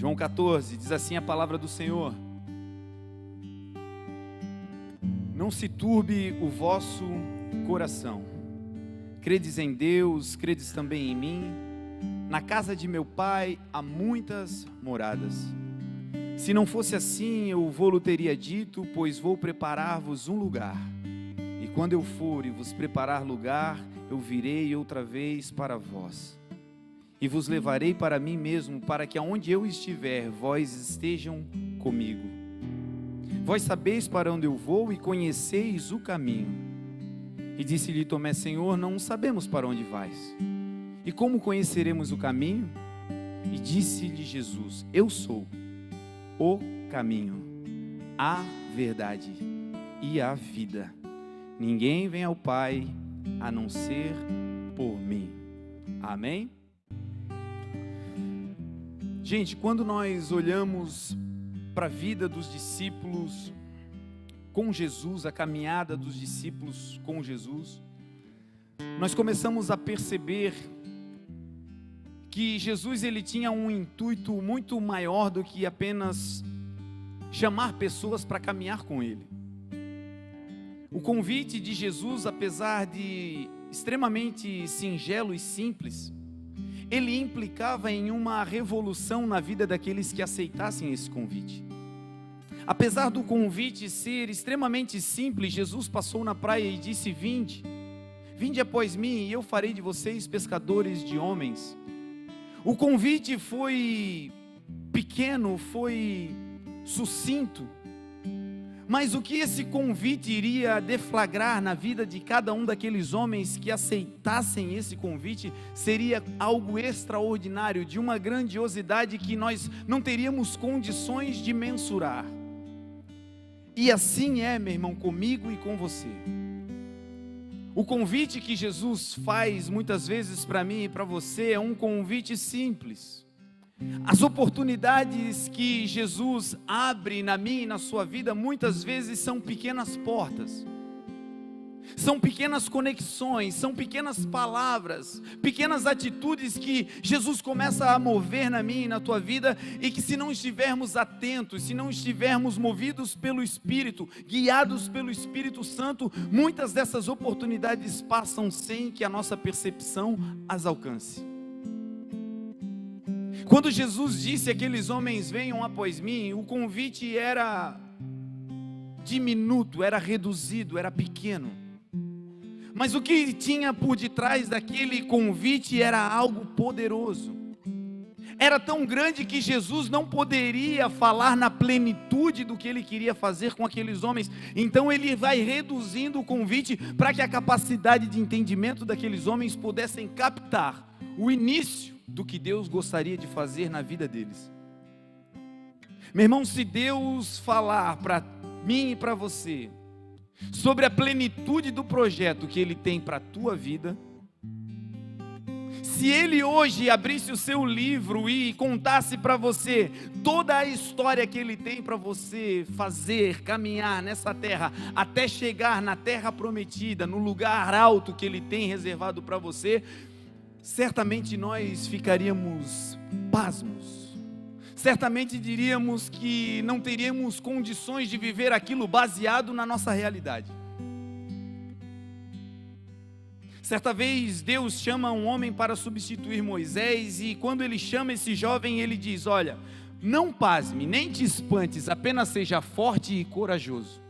João 14, diz assim a palavra do Senhor: não se turbe o vosso coração, credes em Deus, credes também em mim. Na casa de meu pai há muitas moradas. Se não fosse assim, eu vou-lo teria dito, pois vou preparar-vos um lugar. E quando eu for e vos preparar lugar, eu virei outra vez para vós. E vos levarei para mim mesmo, para que aonde eu estiver, vós estejam comigo. Vós sabeis para onde eu vou e conheceis o caminho. E disse-lhe Tomé: Senhor, não sabemos para onde vais. E como conheceremos o caminho? E disse-lhe Jesus: eu sou o caminho, a verdade e a vida. Ninguém vem ao Pai a não ser por mim. Amém? Gente, quando nós olhamos para a vida dos discípulos com Jesus, a caminhada dos discípulos com Jesus, nós começamos a perceber que Jesus ele tinha um intuito muito maior do que apenas chamar pessoas para caminhar com ele. O convite de Jesus, apesar de extremamente singelo e simples, ele implicava em uma revolução na vida daqueles que aceitassem esse convite. Apesar do convite ser extremamente simples, Jesus passou na praia e disse: vinde após mim e eu farei de vocês pescadores de homens. O convite foi pequeno, foi sucinto, mas o que esse convite iria deflagrar na vida de cada um daqueles homens que aceitassem esse convite seria algo extraordinário, de uma grandiosidade que nós não teríamos condições de mensurar. E assim é, meu irmão, comigo e com você. O convite que Jesus faz muitas vezes para mim e para você é um convite simples. As oportunidades que Jesus abre na minha e na sua vida muitas vezes são pequenas portas, são pequenas conexões, são pequenas palavras, pequenas atitudes que Jesus começa a mover na minha e na tua vida, e que se não estivermos atentos, se não estivermos movidos pelo Espírito, guiados pelo Espírito Santo, muitas dessas oportunidades passam sem que a nossa percepção as alcance. Quando Jesus disse àqueles homens: venham após mim, o convite era diminuto, era reduzido, era pequeno. Mas o que tinha por detrás daquele convite era algo poderoso. Era tão grande que Jesus não poderia falar na plenitude do que ele queria fazer com aqueles homens. Então ele vai reduzindo o convite para que a capacidade de entendimento daqueles homens pudessem captar o início do que Deus gostaria de fazer na vida deles. Meu irmão, se Deus falar para mim e para você sobre a plenitude do projeto que Ele tem para a tua vida, se Ele hoje abrisse o seu livro e contasse para você toda a história que Ele tem para você fazer, caminhar nessa terra, até chegar na terra prometida, no lugar alto que Ele tem reservado para você, certamente nós ficaríamos pasmos. Certamente diríamos que não teríamos condições de viver aquilo baseado na nossa realidade. Certa vez Deus chama um homem para substituir Moisés, e quando ele chama esse jovem, ele diz: olha, não pasme, nem te espantes, apenas seja forte e corajoso.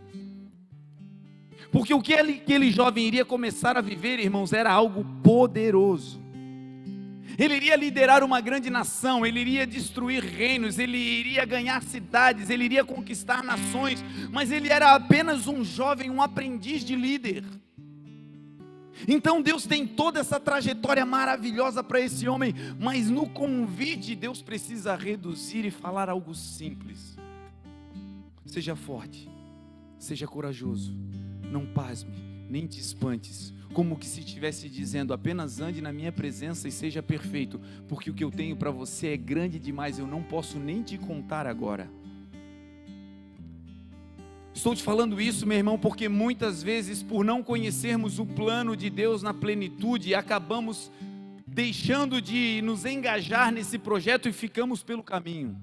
Porque o que aquele jovem iria começar a viver, irmãos, era algo poderoso. Ele iria liderar uma grande nação, ele iria destruir reinos, ele iria ganhar cidades, ele iria conquistar nações, mas ele era apenas um jovem, um aprendiz de líder. Então Deus tem toda essa trajetória maravilhosa para esse homem, mas no convite Deus precisa reduzir e falar algo simples: seja forte, seja corajoso, não pasme, nem te espantes, como que se estivesse dizendo: apenas ande na minha presença e seja perfeito, porque o que eu tenho para você é grande demais, eu não posso nem te contar agora. Estou te falando isso, meu irmão, porque muitas vezes, por não conhecermos o plano de Deus na plenitude, acabamos deixando de nos engajar nesse projeto e ficamos pelo caminho.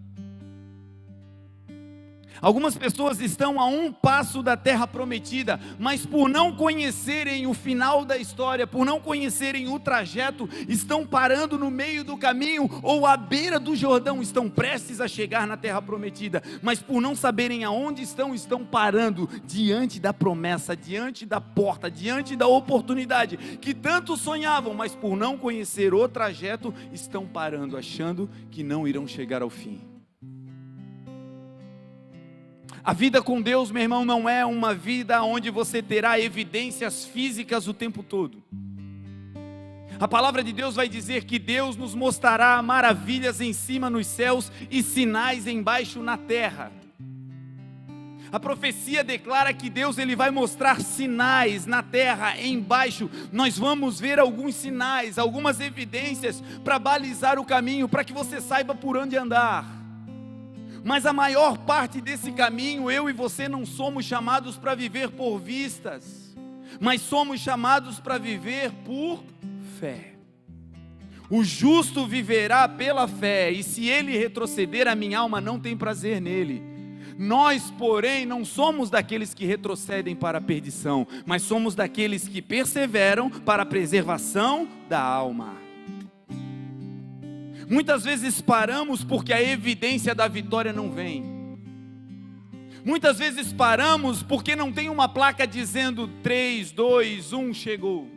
Algumas pessoas estão a um passo da terra prometida, mas por não conhecerem o final da história, por não conhecerem o trajeto, estão parando no meio do caminho ou à beira do Jordão, estão prestes a chegar na terra prometida, mas por não saberem aonde estão parando diante da promessa, diante da porta, diante da oportunidade que tanto sonhavam, mas por não conhecer o trajeto, estão parando, achando que não irão chegar ao fim. A vida com Deus, meu irmão, não é uma vida onde você terá evidências físicas o tempo todo. A palavra de Deus vai dizer que Deus nos mostrará maravilhas em cima nos céus e sinais embaixo na terra. A profecia declara que Deus ele vai mostrar sinais na terra, embaixo. Nós vamos ver alguns sinais, algumas evidências para balizar o caminho, para que você saiba por onde andar. Mas a maior parte desse caminho, eu e você não somos chamados para viver por vistas, mas somos chamados para viver por fé. O justo viverá pela fé, e se ele retroceder, a minha alma não tem prazer nele. Nós, porém, não somos daqueles que retrocedem para a perdição, mas somos daqueles que perseveram para a preservação da alma. Muitas vezes paramos porque a evidência da vitória não vem. Muitas vezes paramos porque não tem uma placa dizendo 3, 2, 1, chegou.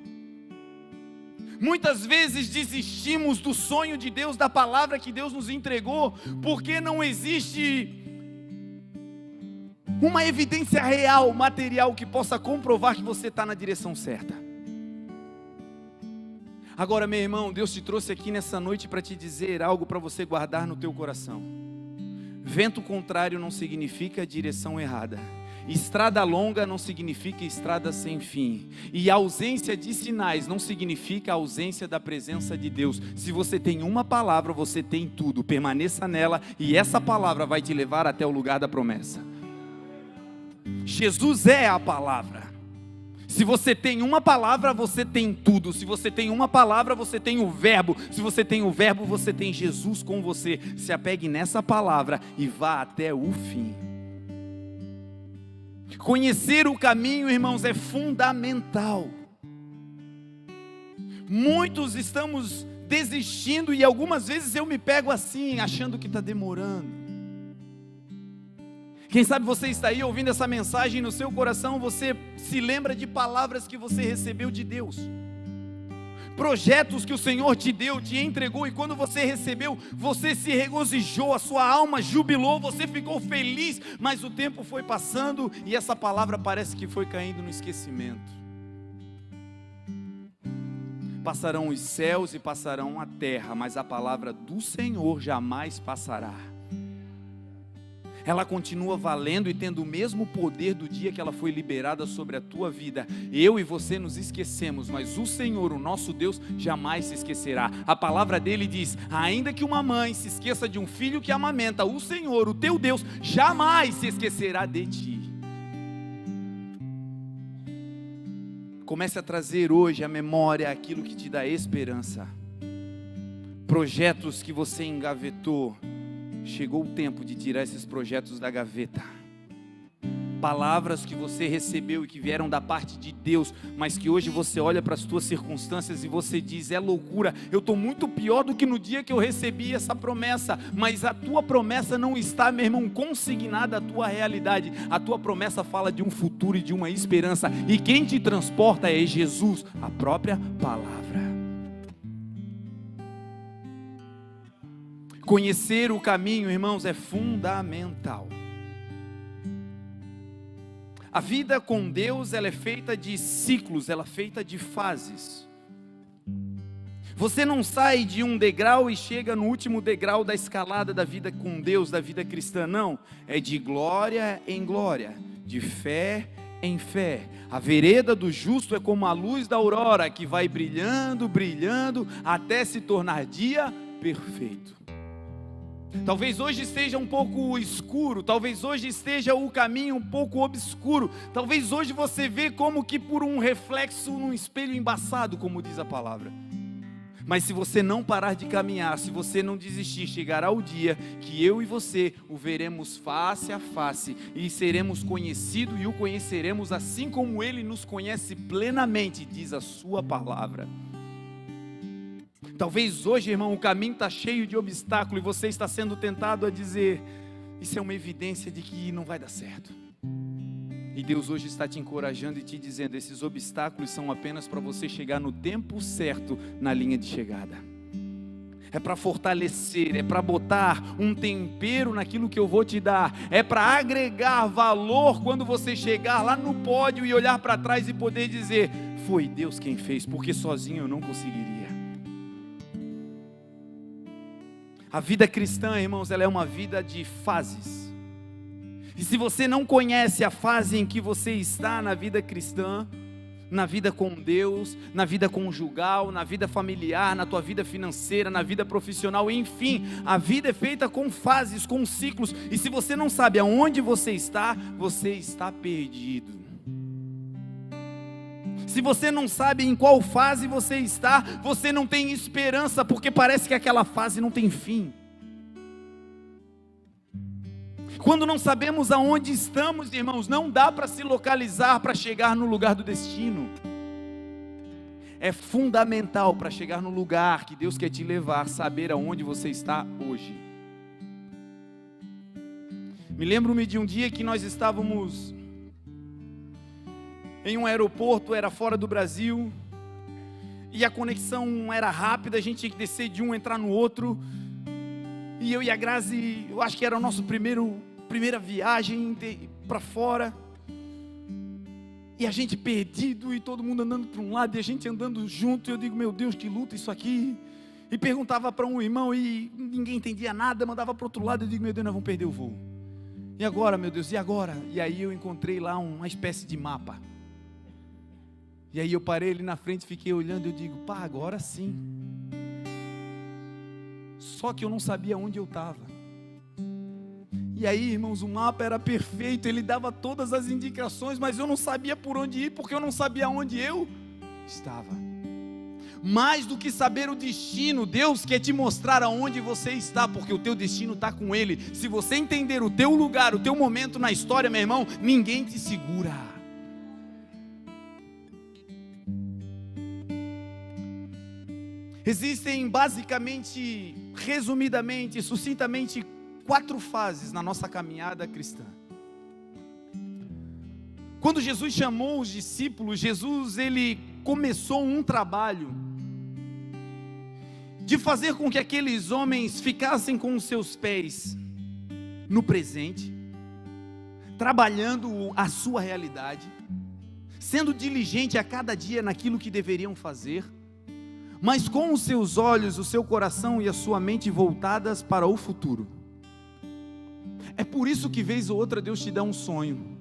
Muitas vezes desistimos do sonho de Deus, da palavra que Deus nos entregou, porque não existe uma evidência real, material, que possa comprovar que você está na direção certa. Agora, meu irmão, Deus te trouxe aqui nessa noite para te dizer algo para você guardar no teu coração. Vento contrário não significa direção errada. Estrada longa não significa estrada sem fim. E ausência de sinais não significa ausência da presença de Deus. Se você tem uma palavra, você tem tudo. Permaneça nela e essa palavra vai te levar até o lugar da promessa. Jesus é a palavra. Se você tem uma palavra, você tem tudo. Se você tem uma palavra, você tem o verbo. Se você tem o verbo, você tem Jesus com você. Se apegue nessa palavra e vá até o fim. Conhecer o caminho, irmãos, é fundamental. Muitos estamos desistindo e algumas vezes eu me pego assim, achando que está demorando. Quem sabe você está aí ouvindo essa mensagem no seu coração, você se lembra de palavras que você recebeu de Deus, projetos que o Senhor te deu, te entregou, e quando você recebeu, você se regozijou, a sua alma jubilou, você ficou feliz, mas o tempo foi passando e essa palavra parece que foi caindo no esquecimento. Passarão os céus e passarão a terra, mas a palavra do Senhor jamais passará. Ela continua valendo e tendo o mesmo poder do dia que ela foi liberada sobre a tua vida. Eu e você nos esquecemos, mas o Senhor, o nosso Deus, jamais se esquecerá. A palavra dele diz: ainda que uma mãe se esqueça de um filho que amamenta, o Senhor, o teu Deus, jamais se esquecerá de ti. Comece a trazer hoje à memória aquilo que te dá esperança. Projetos que você engavetou. Chegou o tempo de tirar esses projetos da gaveta. Palavras que você recebeu e que vieram da parte de Deus, mas que hoje você olha para as tuas circunstâncias e você diz: é loucura, eu estou muito pior do que no dia que eu recebi essa promessa. Mas a tua promessa não está, meu irmão, consignada à tua realidade. A tua promessa fala de um futuro e de uma esperança, e quem te transporta é Jesus, a própria palavra. Conhecer o caminho, irmãos, é fundamental. A vida com Deus, ela é feita de ciclos, ela é feita de fases. Você não sai de um degrau e chega no último degrau da escalada da vida com Deus, da vida cristã, não. É de glória em glória, de fé em fé. A vereda do justo é como a luz da aurora, que vai brilhando, brilhando, até se tornar dia perfeito. Talvez hoje esteja um pouco escuro, talvez hoje esteja o caminho um pouco obscuro, talvez hoje você vê como que por um reflexo num espelho embaçado, como diz a palavra. Mas se você não parar de caminhar, se você não desistir, chegará o dia que eu e você o veremos face a face e seremos conhecidos e o conheceremos assim como Ele nos conhece plenamente, diz a sua palavra. Talvez hoje, irmão, o caminho está cheio de obstáculos e você está sendo tentado a dizer: isso é uma evidência de que não vai dar certo. E Deus hoje está te encorajando e te dizendo: esses obstáculos são apenas para você chegar no tempo certo na linha de chegada. É para fortalecer, é para botar um tempero naquilo que eu vou te dar, é para agregar valor quando você chegar lá no pódio e olhar para trás e poder dizer: foi Deus quem fez, porque sozinho eu não conseguiria. A vida cristã, irmãos, ela é uma vida de fases. E se você não conhece a fase em que você está na vida cristã, na vida com Deus, na vida conjugal, na vida familiar, na tua vida financeira, na vida profissional, enfim, a vida é feita com fases, com ciclos, e se você não sabe aonde você está perdido. Se você não sabe em qual fase você está, você não tem esperança, porque parece que aquela fase não tem fim. Quando não sabemos aonde estamos, irmãos, não dá para se localizar para chegar no lugar do destino. É fundamental para chegar no lugar que Deus quer te levar, saber aonde você está hoje. Me lembro-me de um dia que nós estávamos em um aeroporto, era fora do Brasil, e a conexão era rápida, a gente tinha que descer de um, entrar no outro, e eu e a Grazi, eu acho que era a nossa primeira viagem para fora, e a gente perdido, e todo mundo andando para um lado, e a gente andando junto, e eu digo: meu Deus, que luta isso aqui, e perguntava para um irmão, e ninguém entendia nada, mandava para o outro lado, eu digo: meu Deus, nós vamos perder o voo, e agora, meu Deus, e agora? E aí eu encontrei lá uma espécie de mapa, e aí eu parei ali na frente, fiquei olhando, eu digo: pá, agora sim. Só que eu não sabia onde eu estava. E aí, irmãos, o mapa era perfeito, ele dava todas as indicações, mas eu não sabia por onde ir, porque eu não sabia onde eu estava. Mais do que saber o destino, Deus quer te mostrar aonde você está, porque o teu destino está com Ele. Se você entender o teu lugar, o teu momento na história, meu irmão, ninguém te segura. Existem basicamente, resumidamente, sucintamente, 4 fases na nossa caminhada cristã. Quando Jesus chamou os discípulos, ele começou um trabalho de fazer com que aqueles homens ficassem com os seus pés no presente, trabalhando a sua realidade, sendo diligente a cada dia naquilo que deveriam fazer, mas com os seus olhos, o seu coração e a sua mente voltadas para o futuro. É por isso que vez ou outra Deus te dá um sonho.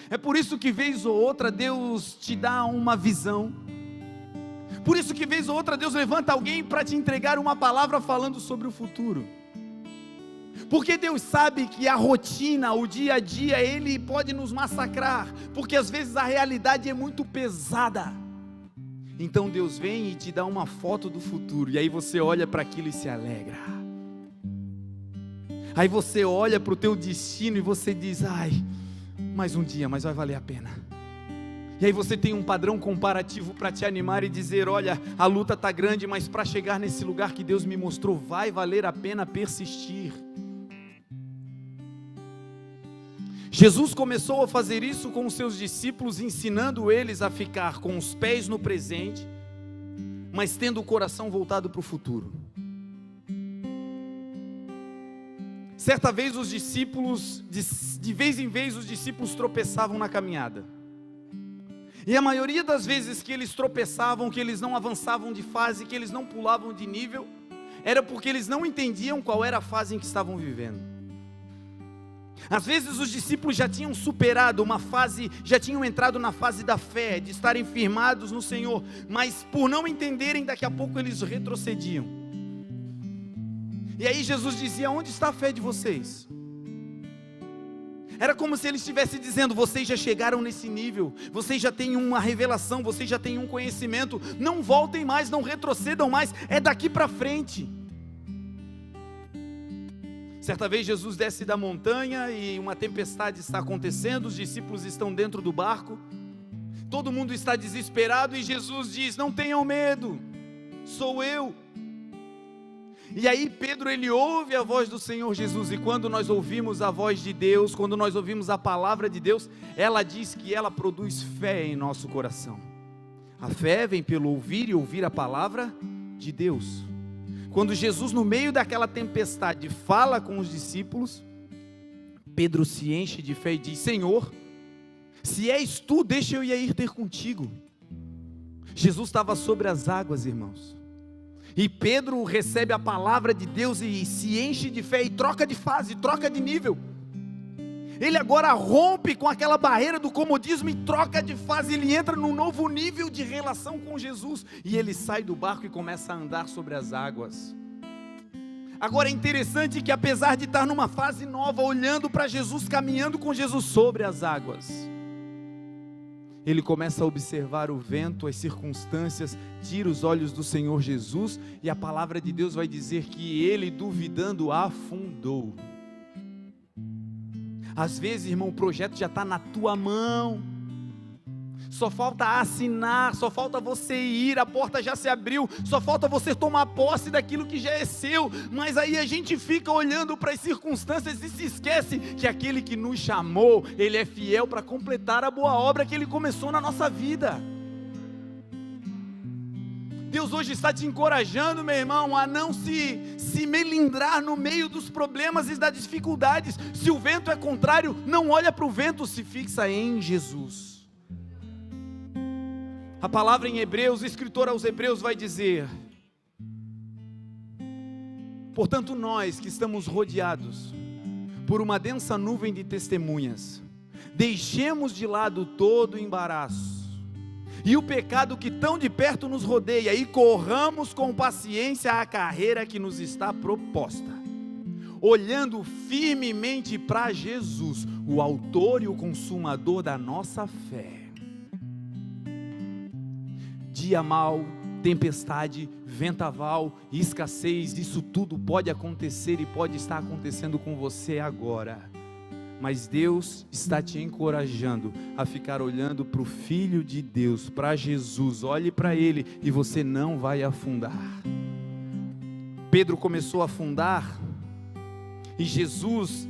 É por isso que vez ou outra Deus te dá uma visão. Por isso que vez ou outra Deus levanta alguém para te entregar uma palavra falando sobre o futuro. Porque Deus sabe que a rotina, o dia a dia, Ele pode nos massacrar, porque às vezes a realidade é muito pesada. Então Deus vem e te dá uma foto do futuro, e aí você olha para aquilo e se alegra. Aí você olha para o teu destino e você diz: ai, mais um dia, mas vai valer a pena. E aí você tem um padrão comparativo para te animar e dizer: olha, a luta está grande, mas para chegar nesse lugar que Deus me mostrou, vai valer a pena persistir. Jesus começou a fazer isso com os seus discípulos, ensinando eles a ficar com os pés no presente, mas tendo o coração voltado para o futuro. Certa vez os discípulos, de vez em vez os discípulos tropeçavam na caminhada. E a maioria das vezes que eles tropeçavam, que eles não avançavam de fase, que eles não pulavam de nível, era porque eles não entendiam qual era a fase em que estavam vivendo. Às vezes os discípulos já tinham superado uma fase, já tinham entrado na fase da fé, de estarem firmados no Senhor, mas por não entenderem, daqui a pouco eles retrocediam. E aí Jesus dizia: onde está a fé de vocês? Era como se ele estivesse dizendo: vocês já chegaram nesse nível, vocês já têm uma revelação, vocês já têm um conhecimento, não voltem mais, não retrocedam mais, é daqui para frente. Certa vez Jesus desce da montanha e uma tempestade está acontecendo, os discípulos estão dentro do barco, todo mundo está desesperado e Jesus diz: não tenham medo, sou eu. E aí Pedro, ele ouve a voz do Senhor Jesus, e quando nós ouvimos a voz de Deus, quando nós ouvimos a palavra de Deus, ela diz que ela produz fé em nosso coração. A fé vem pelo ouvir e ouvir a palavra de Deus. Quando Jesus, no meio daquela tempestade, fala com os discípulos, Pedro se enche de fé e diz: Senhor, se és tu, deixa eu ir ter contigo. Jesus estava sobre as águas, irmãos, e Pedro recebe a palavra de Deus e se enche de fé e troca de fase, troca de nível. Ele agora rompe com aquela barreira do comodismo e troca de fase, ele entra num novo nível de relação com Jesus, e ele sai do barco e começa a andar sobre as águas. Agora é interessante que, apesar de estar numa fase nova, olhando para Jesus, caminhando com Jesus sobre as águas, ele começa a observar o vento, as circunstâncias, tira os olhos do Senhor Jesus, e a palavra de Deus vai dizer que ele, duvidando, afundou. Às vezes, irmão, o projeto já está na tua mão, só falta assinar, só falta você ir, a porta já se abriu, só falta você tomar posse daquilo que já é seu, mas aí a gente fica olhando para as circunstâncias e se esquece que aquele que nos chamou, ele é fiel para completar a boa obra que ele começou na nossa vida. Deus hoje está te encorajando, meu irmão, a não se melindrar no meio dos problemas e das dificuldades. Se o vento é contrário, não olha para o vento, se fixa em Jesus. A palavra em Hebreus, o escritor aos Hebreus vai dizer: portanto, nós que estamos rodeados por uma densa nuvem de testemunhas, deixemos de lado todo o embaraço e o pecado que tão de perto nos rodeia, e corramos com paciência a carreira que nos está proposta, olhando firmemente para Jesus, o autor e o consumador da nossa fé. Dia mau, tempestade, vendaval, escassez, isso tudo pode acontecer e pode estar acontecendo com você agora. Mas Deus está te encorajando a ficar olhando para o Filho de Deus, para Jesus. Olhe para Ele e você não vai afundar. Pedro começou a afundar e Jesus,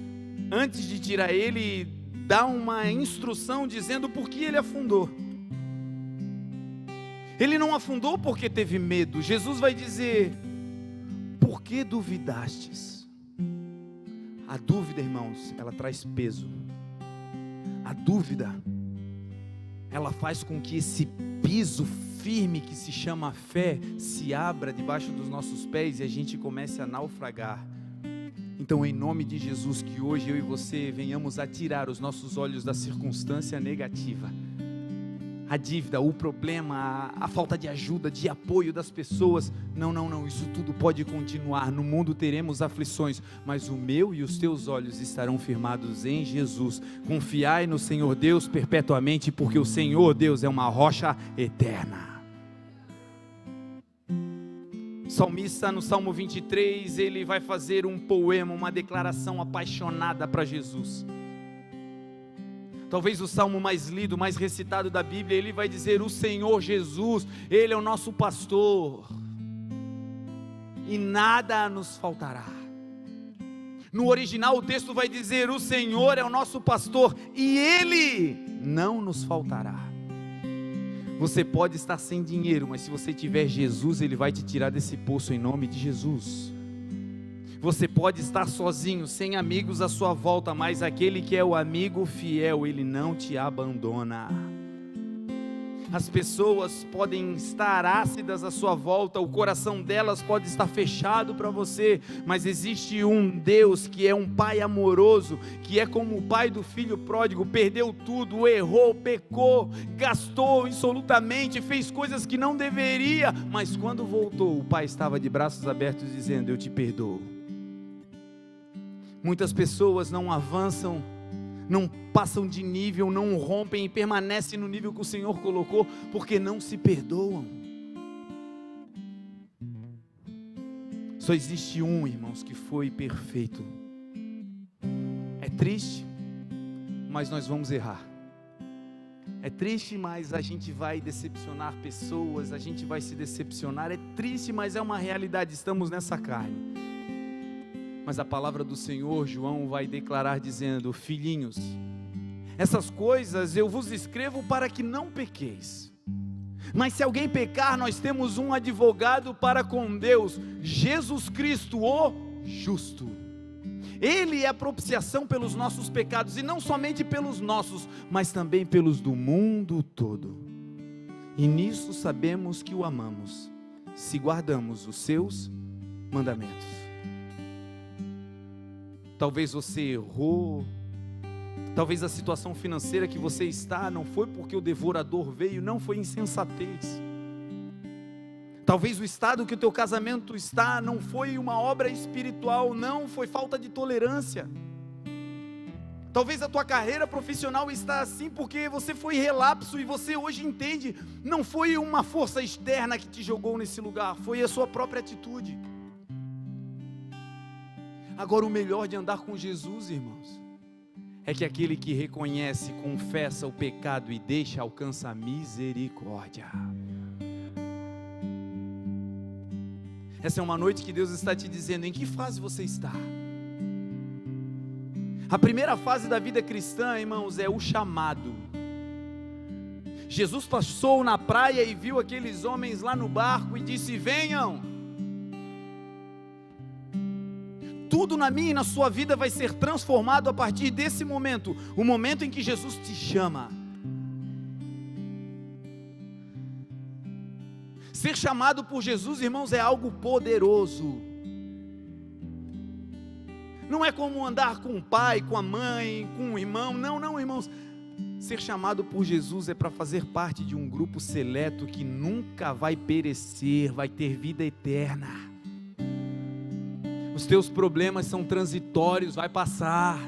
antes de tirar ele, dá uma instrução dizendo por que ele afundou. Ele não afundou porque teve medo. Jesus vai dizer: por que duvidastes? A dúvida, irmãos, ela traz peso. A dúvida, ela faz com que esse piso firme que se chama fé se abra debaixo dos nossos pés e a gente comece a naufragar. Então, em nome de Jesus, que hoje eu e você venhamos a tirar os nossos olhos da circunstância negativa, a dívida, o problema, a falta de ajuda, de apoio das pessoas. Não, isso tudo pode continuar. No mundo teremos aflições, mas o meu e os teus olhos estarão firmados em Jesus. Confiai no Senhor Deus perpetuamente, porque o Senhor Deus é uma rocha eterna. O salmista, no Salmo 23, ele vai fazer um poema, uma declaração apaixonada para Jesus. Talvez o salmo mais lido, mais recitado da Bíblia. Ele vai dizer: o Senhor Jesus, Ele é o nosso pastor, e nada nos faltará. No original o texto vai dizer: o Senhor é o nosso pastor, e Ele não nos faltará. Você pode estar sem dinheiro, mas se você tiver Jesus, Ele vai te tirar desse poço em nome de Jesus. Você pode estar sozinho, sem amigos à sua volta, mas aquele que é o amigo fiel, Ele não te abandona. As pessoas podem estar ácidas à sua volta, o coração delas pode estar fechado para você, mas existe um Deus que é um Pai amoroso, que é como o pai do filho pródigo, perdeu tudo, errou, pecou, gastou insolutamente, fez coisas que não deveria, mas quando voltou, o Pai estava de braços abertos dizendo: eu te perdoo. Muitas pessoas não avançam, não passam de nível, não rompem e permanecem no nível que o Senhor colocou, porque não se perdoam. Só existe um, irmãos, que foi perfeito. É triste, mas nós vamos errar. É triste, mas a gente vai decepcionar pessoas, a gente vai se decepcionar. É triste, mas é uma realidade, estamos nessa carne. Mas a palavra do Senhor, João vai declarar dizendo: filhinhos, essas coisas eu vos escrevo para que não pequeis. Mas se alguém pecar, nós temos um advogado para com Deus, Jesus Cristo, o justo. Ele é a propiciação pelos nossos pecados, e não somente pelos nossos, mas também pelos do mundo todo. E nisso sabemos que o amamos, se guardamos os seus mandamentos. Talvez você errou, talvez a situação financeira que você está não foi porque o devorador veio, não, foi insensatez. Talvez o estado que o teu casamento está não foi uma obra espiritual, não, foi falta de tolerância. Talvez a tua carreira profissional está assim porque você foi relapso e você hoje entende, não foi uma força externa que te jogou nesse lugar, foi a sua própria atitude. Agora, o melhor de andar com Jesus, irmãos, é que aquele que reconhece, confessa o pecado e deixa, alcança a misericórdia. Essa é uma noite que Deus está te dizendo: em que fase você está? A primeira fase da vida cristã, irmãos, é o chamado. Jesus passou na praia e viu aqueles homens lá no barco e disse: venham. Tudo na minha e na sua vida vai ser transformado a partir desse momento, o momento em que Jesus te chama. Ser chamado por Jesus, irmãos, é algo poderoso. Não é como andar com o pai, com a mãe, com o irmão. Não, irmãos. Ser chamado por Jesus é para fazer parte de um grupo seleto que nunca vai perecer, vai ter vida eterna. Os teus problemas são transitórios, vai passar.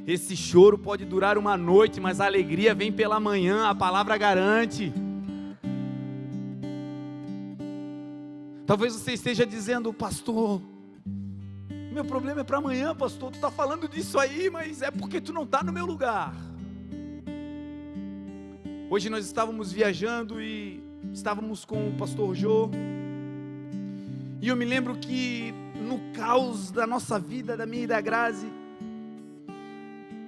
Esse choro pode durar uma noite, mas a alegria vem pela manhã, a palavra garante. Talvez você esteja dizendo: pastor, meu problema é para amanhã, pastor, tu está falando disso aí, mas é porque tu não está no meu lugar. Hoje nós estávamos viajando e estávamos com o pastor Jô, e eu me lembro que no caos da nossa vida, da minha e da Grazi,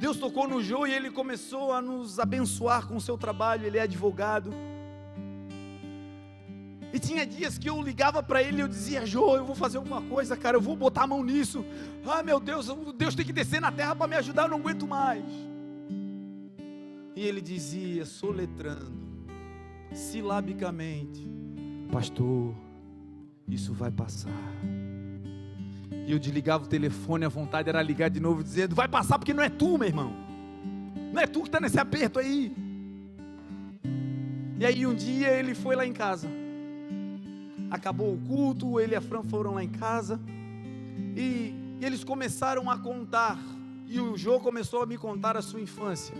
Deus tocou no Jô e ele começou a nos abençoar com o seu trabalho. Ele é advogado. E tinha dias que eu ligava para ele e eu dizia: Jô, eu vou fazer alguma coisa, cara, eu vou botar a mão nisso. Ah, meu Deus, Deus tem que descer na terra para me ajudar, eu não aguento mais. E ele dizia, soletrando, silabicamente: pastor, isso vai passar. E eu desligava o telefone, a vontade era ligar de novo, dizendo: vai passar porque não é tu, meu irmão. Não é tu que está nesse aperto aí. E aí um dia ele foi lá em casa. Acabou o culto, ele e a Fran foram lá em casa, e eles começaram a contar, e o Jô começou a me contar a sua infância,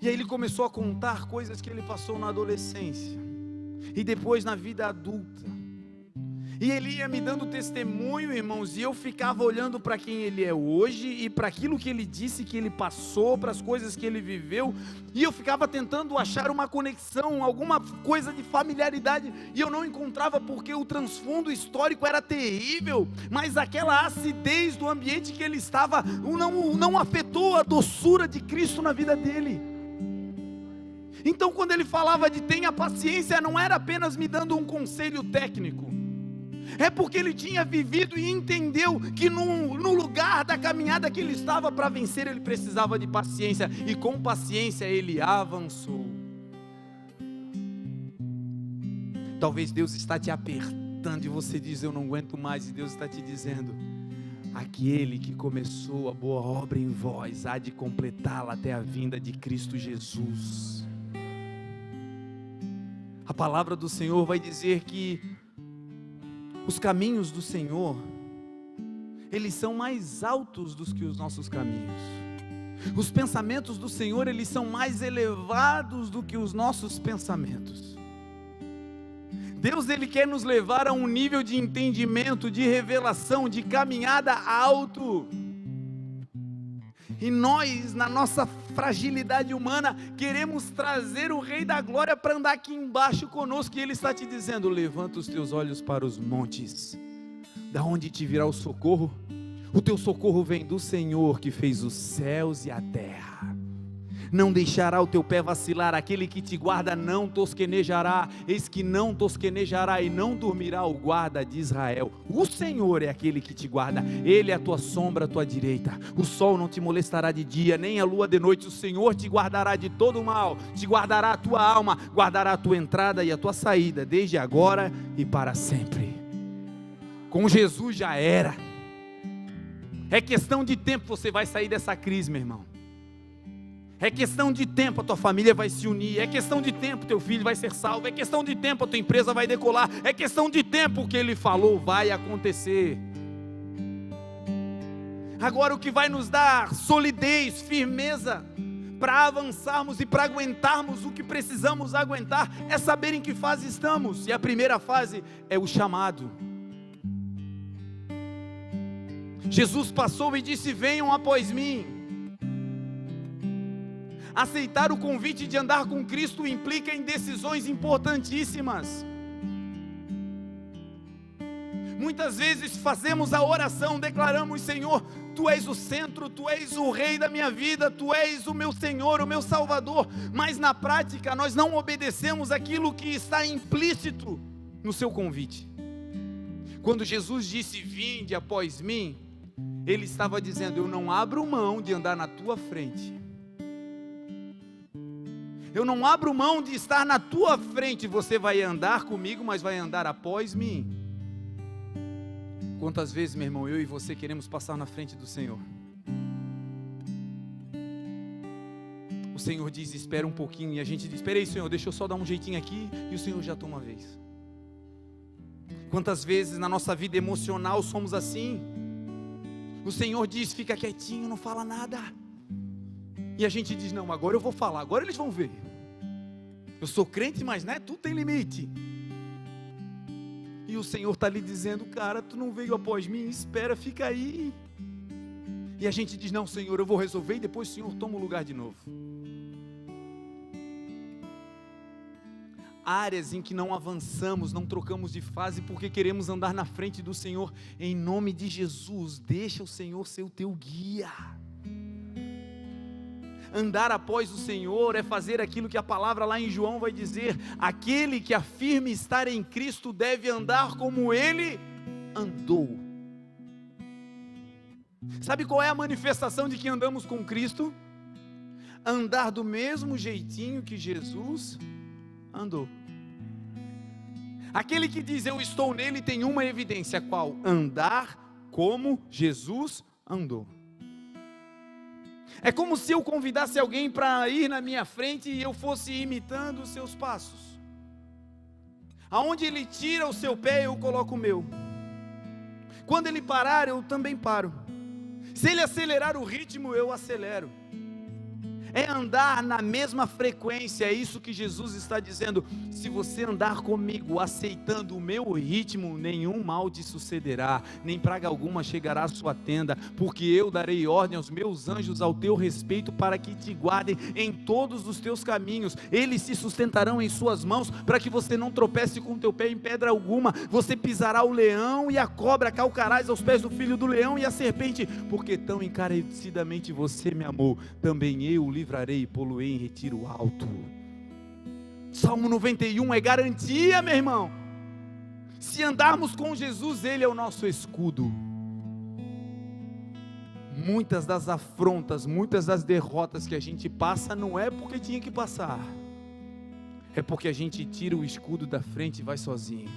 e aí ele começou a contar coisas que ele passou na adolescência, e depois na vida adulta, e ele ia me dando testemunho, irmãos, e eu ficava olhando para quem ele é hoje, e para aquilo que ele disse que ele passou, para as coisas que ele viveu, e eu ficava tentando achar uma conexão, alguma coisa de familiaridade, e eu não encontrava, porque o transfundo histórico era terrível, mas aquela acidez do ambiente que ele estava, não afetou a doçura de Cristo na vida dele. Então quando ele falava de tenha paciência, não era apenas me dando um conselho técnico, é porque ele tinha vivido e entendeu que no lugar da caminhada que ele estava para vencer, ele precisava de paciência, e com paciência ele avançou. Talvez Deus está te apertando e você diz: eu não aguento mais, e Deus está te dizendo: aquele que começou a boa obra em vós há de completá-la até a vinda de Cristo Jesus. A palavra do Senhor vai dizer que os caminhos do Senhor, eles são mais altos do que os nossos caminhos. Os pensamentos do Senhor, eles são mais elevados do que os nossos pensamentos. Deus, Ele quer nos levar a um nível de entendimento, de revelação, de caminhada alto. E nós, na nossa fragilidade humana, queremos trazer o Rei da Glória para andar aqui embaixo conosco. E Ele está te dizendo: levanta os teus olhos para os montes. Da onde te virá o socorro? O teu socorro vem do Senhor que fez os céus e a terra. Não deixará o teu pé vacilar, aquele que te guarda não tosquenejará. Eis que não tosquenejará e não dormirá o guarda de Israel. O Senhor é aquele que te guarda, Ele é a tua sombra, a tua direita. O sol não te molestará de dia, nem a lua de noite. O Senhor te guardará de todo o mal, te guardará a tua alma, guardará a tua entrada e a tua saída, desde agora e para sempre. Com Jesus já era. É questão de tempo, você vai sair dessa crise, meu irmão. É questão de tempo, a tua família vai se unir. É questão de tempo, teu filho vai ser salvo. É questão de tempo, a tua empresa vai decolar. É questão de tempo, o que Ele falou vai acontecer. Agora, o que vai nos dar solidez, firmeza, para avançarmos e para aguentarmos o que precisamos aguentar, é saber em que fase estamos. E a primeira fase é o chamado. Jesus passou e disse: venham após mim. Aceitar o convite de andar com Cristo implica em decisões importantíssimas. Muitas vezes fazemos a oração, declaramos: Senhor, Tu és o centro, Tu és o Rei da minha vida, Tu és o meu Senhor, o meu Salvador. Mas na prática nós não obedecemos aquilo que está implícito no seu convite. Quando Jesus disse: vinde após mim, Ele estava dizendo: eu não abro mão de andar na tua frente. Eu não abro mão de estar na tua frente. Você vai andar comigo, mas vai andar após mim. Quantas vezes, meu irmão, eu e você queremos passar na frente do Senhor? O Senhor diz: espera um pouquinho. E a gente diz: espera aí, Senhor, deixa eu só dar um jeitinho aqui. E o Senhor já toma a vez. Quantas vezes na nossa vida emocional somos assim? O Senhor diz: fica quietinho, não fala nada. E a gente diz: não, agora eu vou falar, agora eles vão ver. Eu sou crente, mas né, tudo tem limite. E o Senhor está lhe dizendo: cara, tu não veio após mim, espera, fica aí. E a gente diz: não, Senhor, eu vou resolver, e depois o Senhor toma o lugar de novo. Áreas em que não avançamos, não trocamos de fase, porque queremos andar na frente do Senhor. Em nome de Jesus, deixa o Senhor ser o teu guia. Andar após o Senhor é fazer aquilo que a palavra lá em João vai dizer: aquele que afirma estar em Cristo deve andar como Ele andou. Sabe qual é a manifestação de que andamos com Cristo? Andar do mesmo jeitinho que Jesus andou. Aquele que diz eu estou nele tem uma evidência: qual? Andar como Jesus andou. É como se eu convidasse alguém para ir na minha frente e eu fosse imitando os seus passos. Aonde ele tira o seu pé, eu coloco o meu. Quando ele parar, eu também paro. Se ele acelerar o ritmo, eu acelero. É andar na mesma frequência, é isso que Jesus está dizendo. Se você andar comigo, aceitando o meu ritmo, nenhum mal te sucederá, nem praga alguma chegará à sua tenda, porque eu darei ordem aos meus anjos ao teu respeito, para que te guardem em todos os teus caminhos. Eles se sustentarão em suas mãos, para que você não tropece com o teu pé em pedra alguma. Você pisará o leão e a cobra, calcarás aos pés do filho do leão e a serpente, porque tão encarecidamente você me amou, também eu o livrarei e poluei em retiro alto. Salmo 91 é garantia, meu irmão. Se andarmos com Jesus, Ele é o nosso escudo. Muitas das afrontas, muitas das derrotas que a gente passa, não é porque tinha que passar, é porque a gente tira o escudo da frente e vai sozinho.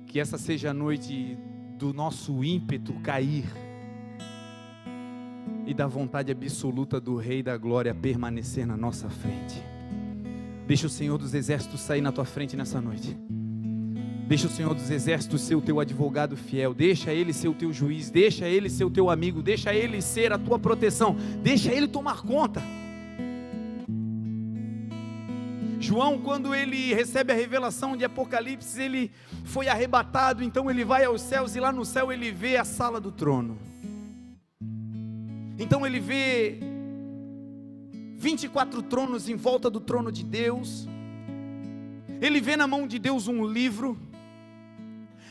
Que essa seja a noite do nosso ímpeto cair e da vontade absoluta do Rei da Glória permanecer na nossa frente. Deixa o Senhor dos Exércitos sair na tua frente nessa noite. Deixa o Senhor dos Exércitos ser o teu advogado fiel, deixa Ele ser o teu juiz, deixa Ele ser o teu amigo, deixa Ele ser a tua proteção, deixa Ele tomar conta. João, quando ele recebe a revelação de Apocalipse, ele foi arrebatado, então ele vai aos céus e lá no céu ele vê a sala do trono. Então ele vê 24 tronos em volta do trono de Deus, ele vê na mão de Deus um livro,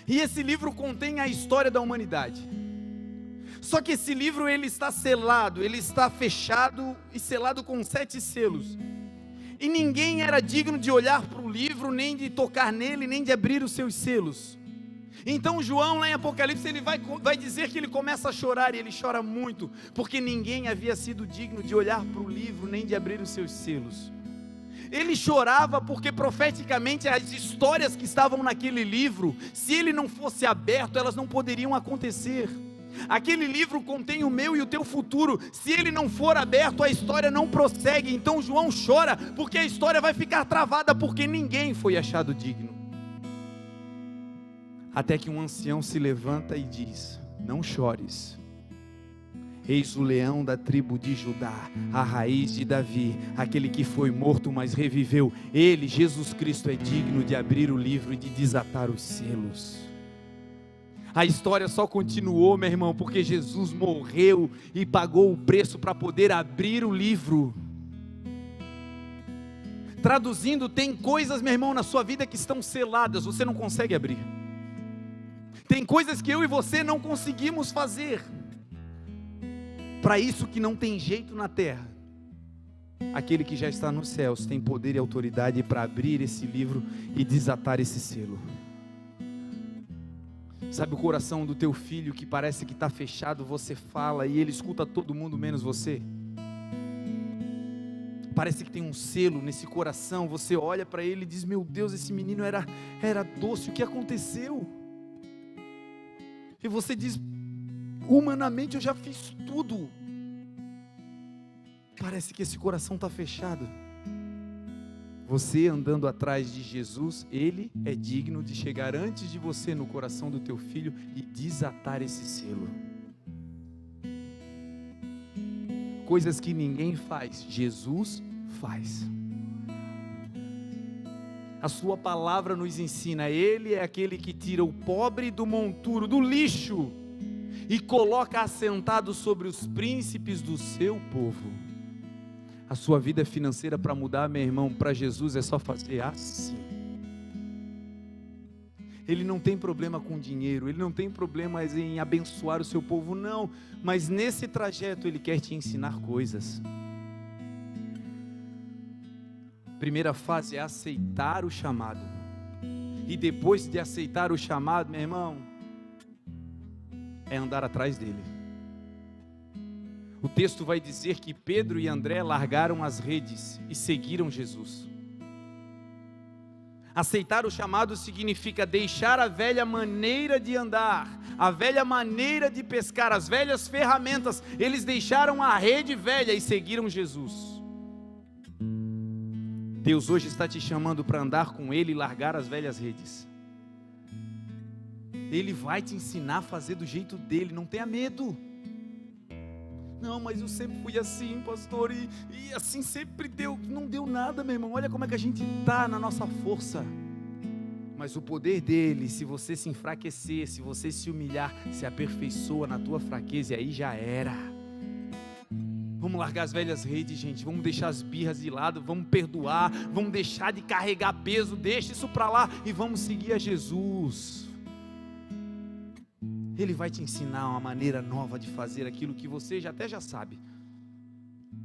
e esse livro contém a história da humanidade. Só que esse livro ele está selado, ele está fechado e selado com 7 selos. E ninguém era digno de olhar para o livro, nem de tocar nele, nem de abrir os seus selos. Então João lá em Apocalipse ele vai dizer que ele começa a chorar, e ele chora muito, porque ninguém havia sido digno de olhar para o livro, nem de abrir os seus selos. Ele chorava porque profeticamente as histórias que estavam naquele livro, se ele não fosse aberto, elas não poderiam acontecer. Aquele livro contém o meu e o teu futuro, se ele não for aberto, a história não prossegue. Então João chora, porque a história vai ficar travada, porque ninguém foi achado digno. Até que um ancião se levanta e diz: não chores, eis o leão da tribo de Judá, a raiz de Davi, aquele que foi morto mas reviveu. Ele, Jesus Cristo, é digno de abrir o livro e de desatar os selos. A história só continuou, meu irmão, porque Jesus morreu e pagou o preço para poder abrir o livro. Traduzindo, tem coisas, meu irmão, na sua vida que estão seladas, você não consegue abrir. Tem coisas que eu e você não conseguimos fazer. Para isso que não tem jeito na terra, aquele que já está nos céus tem poder e autoridade para abrir esse livro e desatar esse selo. Sabe o coração do teu filho que parece que está fechado, você fala e ele escuta todo mundo menos você? Parece que tem um selo nesse coração, você olha para ele e diz: meu Deus, esse menino era doce, o que aconteceu? E você diz: humanamente eu já fiz tudo. Parece que esse coração está fechado. Você andando atrás de Jesus, Ele é digno de chegar antes de você no coração do teu filho e desatar esse selo. Coisas que ninguém faz, Jesus faz. A sua palavra nos ensina, Ele é aquele que tira o pobre do monturo, do lixo, e coloca assentado sobre os príncipes do seu povo. A sua vida financeira para mudar, meu irmão, para Jesus é só fazer assim. Ele não tem problema com dinheiro, Ele não tem problema em abençoar o seu povo, não. Mas nesse trajeto Ele quer te ensinar coisas. Primeira fase é aceitar o chamado. E depois de aceitar o chamado, meu irmão, é andar atrás dele. O texto vai dizer que Pedro e André largaram as redes e seguiram Jesus. Aceitar o chamado significa deixar a velha maneira de andar, a velha maneira de pescar, as velhas ferramentas. Eles deixaram a rede velha e seguiram Jesus. Deus hoje está te chamando para andar com Ele e largar as velhas redes. Ele vai te ensinar a fazer do jeito dele, não tenha medo. Não, mas eu sempre fui assim, pastor, e assim sempre deu. Não deu nada, meu irmão. Olha como é que a gente está na nossa força. Mas o poder dele, se você se enfraquecer, se você se humilhar, se aperfeiçoa na tua fraqueza, e aí já era. Vamos largar as velhas redes, gente. Vamos deixar as birras de lado, vamos perdoar, vamos deixar de carregar peso, deixa isso para lá e vamos seguir a Jesus. Ele vai te ensinar uma maneira nova de fazer aquilo que você até já sabe.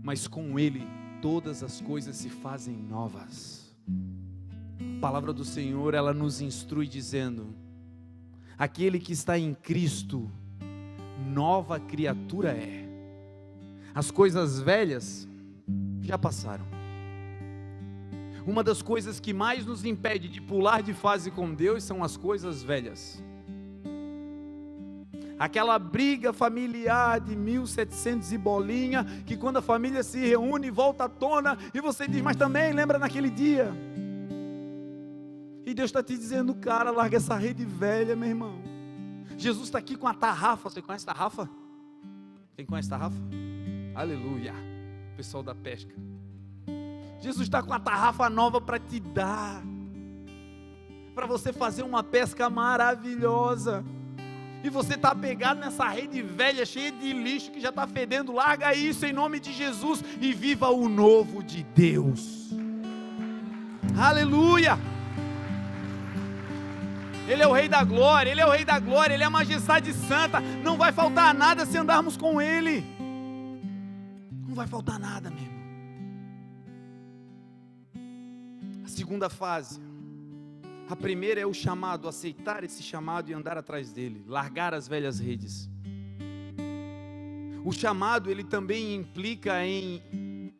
Mas com Ele, todas as coisas se fazem novas. A palavra do Senhor, ela nos instrui dizendo: aquele que está em Cristo, nova criatura é. As coisas velhas já passaram. Uma das coisas que mais nos impede de pular de fase com Deus são as coisas velhas. Aquela briga familiar de 1700 e bolinha, que quando a família se reúne, volta à tona, e você diz: mas também lembra naquele dia? E Deus está te dizendo, cara, larga essa rede velha, meu irmão. Jesus está aqui com a tarrafa. Você conhece tarrafa? Quem conhece tarrafa? Aleluia. Pessoal da pesca. Jesus está com a tarrafa nova para te dar, para você fazer uma pesca maravilhosa. E você está pegado nessa rede velha, cheia de lixo, que já está fedendo. Larga isso em nome de Jesus e viva o novo de Deus. Aleluia. Ele é o Rei da Glória, Ele é o Rei da Glória, Ele é a Majestade Santa. Não vai faltar nada se andarmos com Ele. Não vai faltar nada, meu irmão. A segunda fase. A primeira é o chamado, aceitar esse chamado e andar atrás dele, largar as velhas redes. O chamado, ele também implica em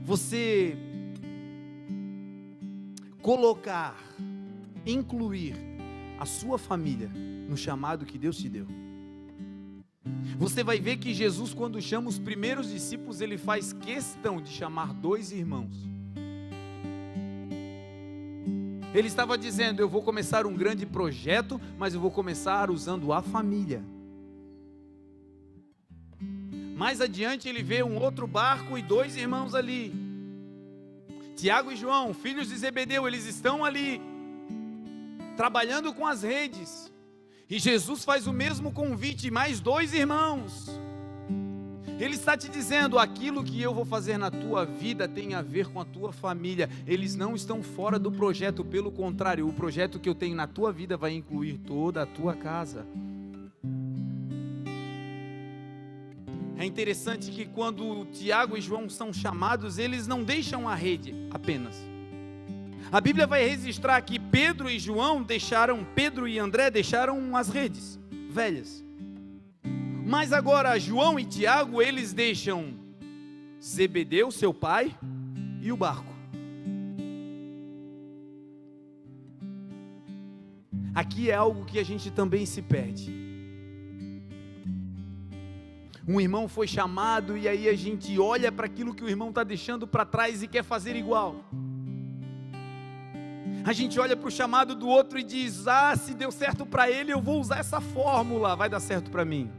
você colocar, incluir a sua família no chamado que Deus te deu. Você vai ver que Jesus, quando chama os primeiros discípulos, ele faz questão de chamar 2 irmãos. Ele estava dizendo, eu vou começar um grande projeto, mas eu vou começar usando a família. Mais adiante ele vê um outro barco e 2 irmãos ali. Tiago e João, filhos de Zebedeu, eles estão ali, trabalhando com as redes. E Jesus faz o mesmo convite, mais 2 irmãos. Ele está te dizendo, aquilo que eu vou fazer na tua vida tem a ver com a tua família. Eles não estão fora do projeto, pelo contrário, o projeto que eu tenho na tua vida vai incluir toda a tua casa. É interessante que quando Tiago e João são chamados, eles não deixam a rede apenas. A Bíblia vai registrar que Pedro e André deixaram as redes velhas. Mas agora João e Tiago, eles deixam Zebedeu, seu pai, e o barco. Aqui é algo que a gente também se perde. Um irmão foi chamado e aí a gente olha para aquilo que o irmão está deixando para trás e quer fazer igual. A gente olha para o chamado do outro e diz, se deu certo para ele, eu vou usar essa fórmula, vai dar certo para mim.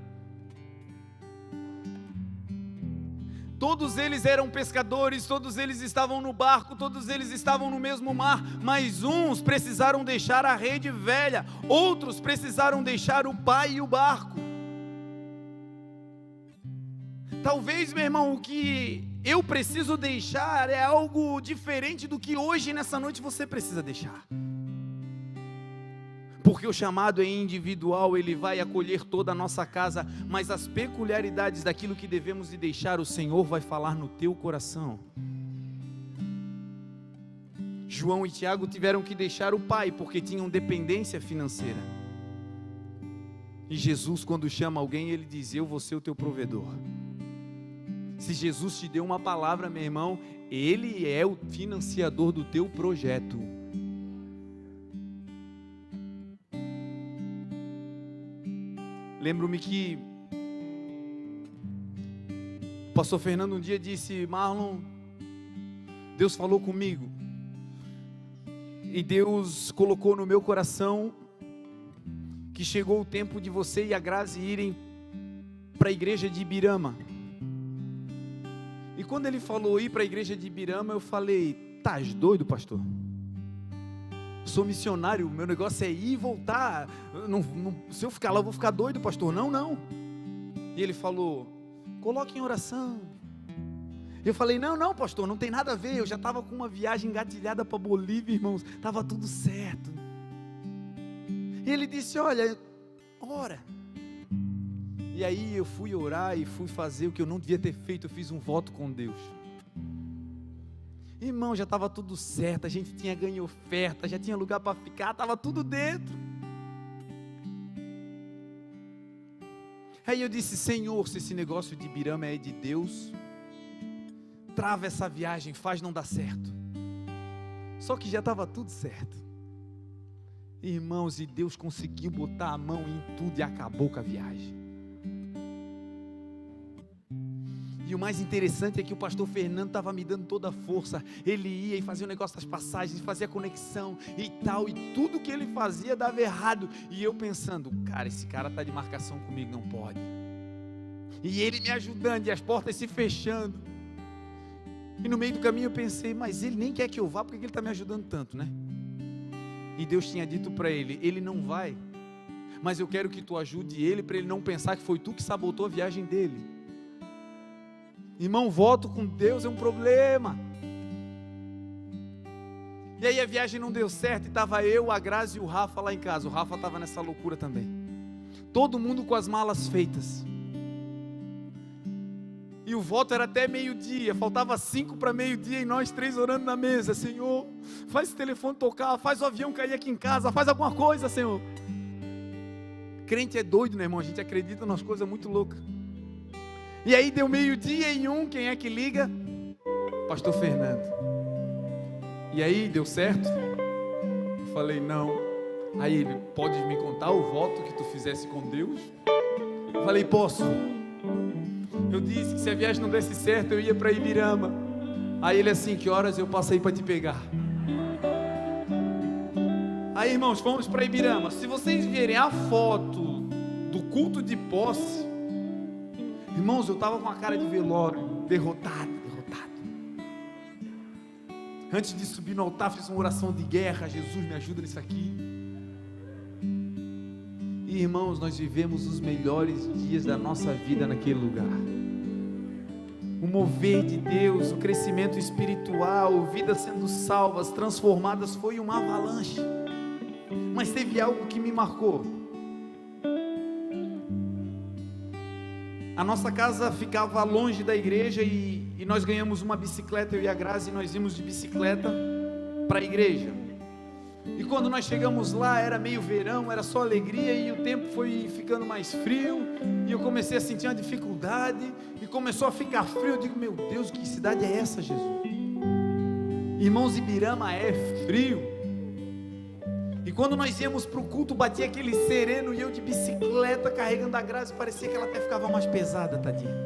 Todos eles eram pescadores, todos eles estavam no barco, todos eles estavam no mesmo mar, mas uns precisaram deixar a rede velha, outros precisaram deixar o pai e o barco. Talvez, meu irmão, o que eu preciso deixar é algo diferente do que hoje, nessa noite, você precisa deixar. Porque o chamado é individual, ele vai acolher toda a nossa casa, mas as peculiaridades daquilo que devemos de deixar, o Senhor vai falar no teu coração. João e Tiago tiveram que deixar o pai, porque tinham dependência financeira. E Jesus, quando chama alguém, ele diz, eu vou ser o teu provedor. Se Jesus te deu uma palavra, meu irmão, Ele é o financiador do teu projeto. Lembro-me que o pastor Fernando um dia disse, Marlon, Deus falou comigo, e Deus colocou no meu coração, que chegou o tempo de você e a Grazi irem para a igreja de Ibirama. E quando ele falou ir para a igreja de Ibirama, eu falei, estás doido, pastor? Sou missionário, meu negócio é ir e voltar, se eu ficar lá eu vou ficar doido, pastor, não. E ele falou, coloque em oração. Eu falei, não pastor, não tem nada a ver, eu já estava com uma viagem engatilhada para Bolívia, irmãos, estava tudo certo. E ele disse, olha, ora. E aí eu fui orar e fui fazer o que eu não devia ter feito, eu fiz um voto com Deus. Irmão, já estava tudo certo, a gente tinha ganho oferta, já tinha lugar para ficar, estava tudo dentro. Aí eu disse, Senhor, se esse negócio de Ibirama é de Deus, trava essa viagem, faz não dar certo. Só que já estava tudo certo. Irmãos, e Deus conseguiu botar a mão em tudo e acabou com a viagem. E o mais interessante é que o pastor Fernando estava me dando toda a força. Ele ia e fazia o negócio das passagens, fazia conexão e tal, e tudo que ele fazia dava errado. E eu pensando, cara, esse cara está de marcação comigo, não pode. E ele me ajudando, e as portas se fechando. E no meio do caminho eu pensei, mas ele nem quer que eu vá, porque ele está me ajudando tanto, né? E Deus tinha dito para ele, ele não vai, mas eu quero que tu ajude ele, para ele não pensar que foi tu que sabotou a viagem dele. Irmão, voto com Deus é um problema. E aí a viagem não deu certo, e estava eu, a Grazi e o Rafa lá em casa. O Rafa estava nessa loucura também. Todo mundo com as malas feitas. E o voto era até meio-dia, faltava 5 para meio-dia, e nós 3 orando na mesa. Senhor, faz esse telefone tocar, faz o avião cair aqui em casa, faz alguma coisa, Senhor. Crente é doido, né, irmão? A gente acredita nas coisas muito loucas. E aí deu meio-dia e quem é que liga? Pastor Fernando. E aí, deu certo? Eu falei, não. Aí ele, pode me contar o voto que tu fizesse com Deus? Eu falei, posso. Eu disse que se a viagem não desse certo, eu ia para Ibirama. Aí ele assim, que horas eu passei para te pegar? Aí, irmãos, fomos para Ibirama. Se vocês verem a foto do culto de posse, irmãos, eu estava com a cara de velório, derrotado. Antes de subir no altar, fiz uma oração de guerra. Jesus, me ajuda nisso aqui. E irmãos, nós vivemos os melhores dias da nossa vida naquele lugar. O mover de Deus, o crescimento espiritual, vidas sendo salvas, transformadas, foi uma avalanche. Mas teve algo que me marcou. A nossa casa ficava longe da igreja e nós ganhamos uma bicicleta, eu e a Grazi, e nós íamos de bicicleta para a igreja. E quando nós chegamos lá, era meio verão, era só alegria, e o tempo foi ficando mais frio, e eu comecei a sentir uma dificuldade, e começou a ficar frio. Eu digo, meu Deus, que cidade é essa, Jesus? Irmãos, Ibirama é frio. E quando nós íamos para o culto, batia aquele sereno, e eu de bicicleta carregando a Grazi, parecia que ela até ficava mais pesada, tadinha.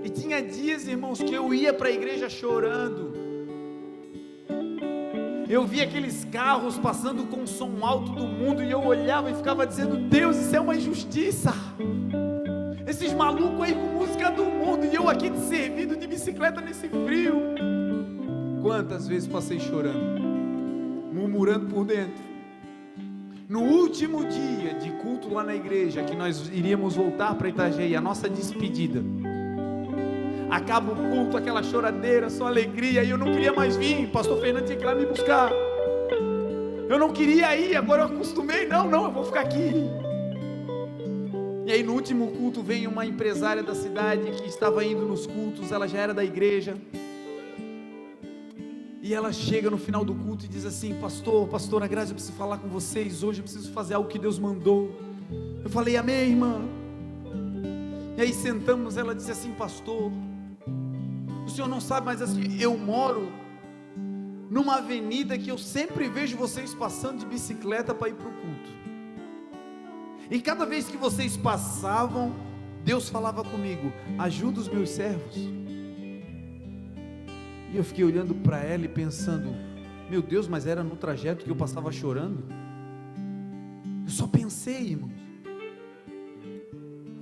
E tinha dias, irmãos, que eu ia para a igreja chorando. Eu via aqueles carros passando com o som alto do mundo, e eu olhava e ficava dizendo, Deus, isso é uma injustiça. Esses malucos aí com música do mundo, e eu aqui de servido de bicicleta nesse frio. Quantas vezes passei chorando, murmurando por dentro. No último dia de culto lá na igreja, que nós iríamos voltar para Itajaí, a nossa despedida, acaba o culto, aquela choradeira, só alegria, e eu não queria mais vir. Pastor Fernando tinha que ir lá me buscar. Eu não queria ir, agora eu acostumei, não, eu vou ficar aqui. E aí no último culto vem uma empresária da cidade que estava indo nos cultos, ela já era da igreja. E ela chega no final do culto e diz assim, pastora Grazi, eu preciso falar com vocês hoje, eu preciso fazer algo que Deus mandou. Eu falei, amém, irmã. E aí sentamos, ela disse assim, pastor, o senhor não sabe, mas assim, eu moro numa avenida que eu sempre vejo vocês passando de bicicleta para ir para o culto. E cada vez que vocês passavam, Deus falava comigo, ajuda os meus servos. E eu fiquei olhando para ela e pensando, meu Deus, mas era no trajeto que eu passava chorando? Eu só pensei, irmãos.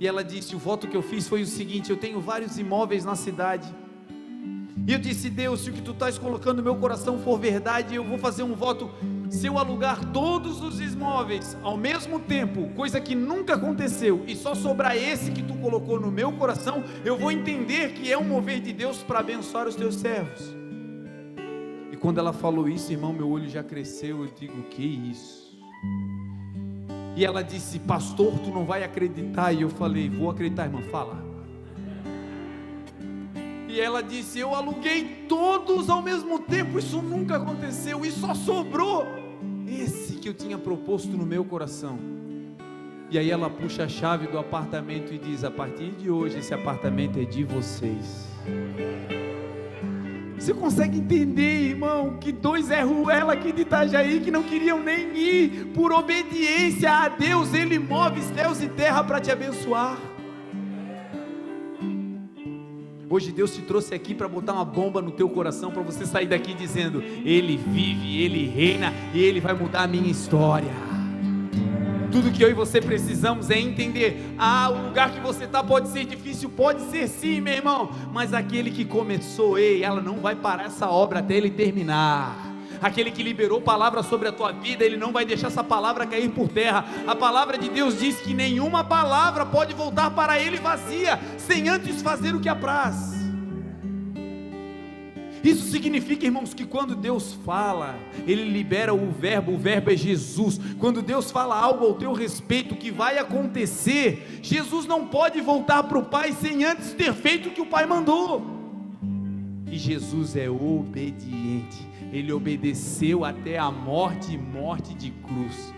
E ela disse, o voto que eu fiz foi o seguinte, eu tenho vários imóveis na cidade, e eu disse, Deus, se o que tu estás colocando no meu coração for verdade, eu vou fazer um voto, se eu alugar todos os imóveis ao mesmo tempo, coisa que nunca aconteceu, e só sobrar esse que tu colocou no meu coração, eu vou entender que é um mover de Deus para abençoar os teus servos. E quando ela falou isso, irmão, meu olho já cresceu, eu digo, que isso? E ela disse, pastor, tu não vai acreditar. E eu falei, vou acreditar, irmã, fala. E ela disse, eu aluguei todos ao mesmo tempo, isso nunca aconteceu, e só sobrou esse que eu tinha proposto no meu coração. E aí ela puxa a chave do apartamento e diz, a partir de hoje esse apartamento é de vocês. Você consegue entender, irmão, que 2 é Ruela aqui de Itajaí que não queriam nem ir, por obediência a Deus, Ele move céus e terra para te abençoar. Hoje Deus te trouxe aqui para botar uma bomba no teu coração, para você sair daqui dizendo: Ele vive, Ele reina e Ele vai mudar a minha história. Tudo que eu e você precisamos é entender: o lugar que você está pode ser difícil, pode ser sim, meu irmão, mas aquele que começou, ela não vai parar essa obra até Ele terminar. Aquele que liberou palavra sobre a tua vida, Ele não vai deixar essa palavra cair por terra. A palavra de Deus diz que nenhuma palavra pode voltar para Ele vazia, sem antes fazer o que apraz. Isso significa, irmãos, que quando Deus fala, Ele libera o verbo é Jesus. Quando Deus fala algo ao teu respeito que vai acontecer, Jesus não pode voltar para o Pai sem antes ter feito o que o Pai mandou. E Jesus é obediente, Ele obedeceu até a morte de cruz,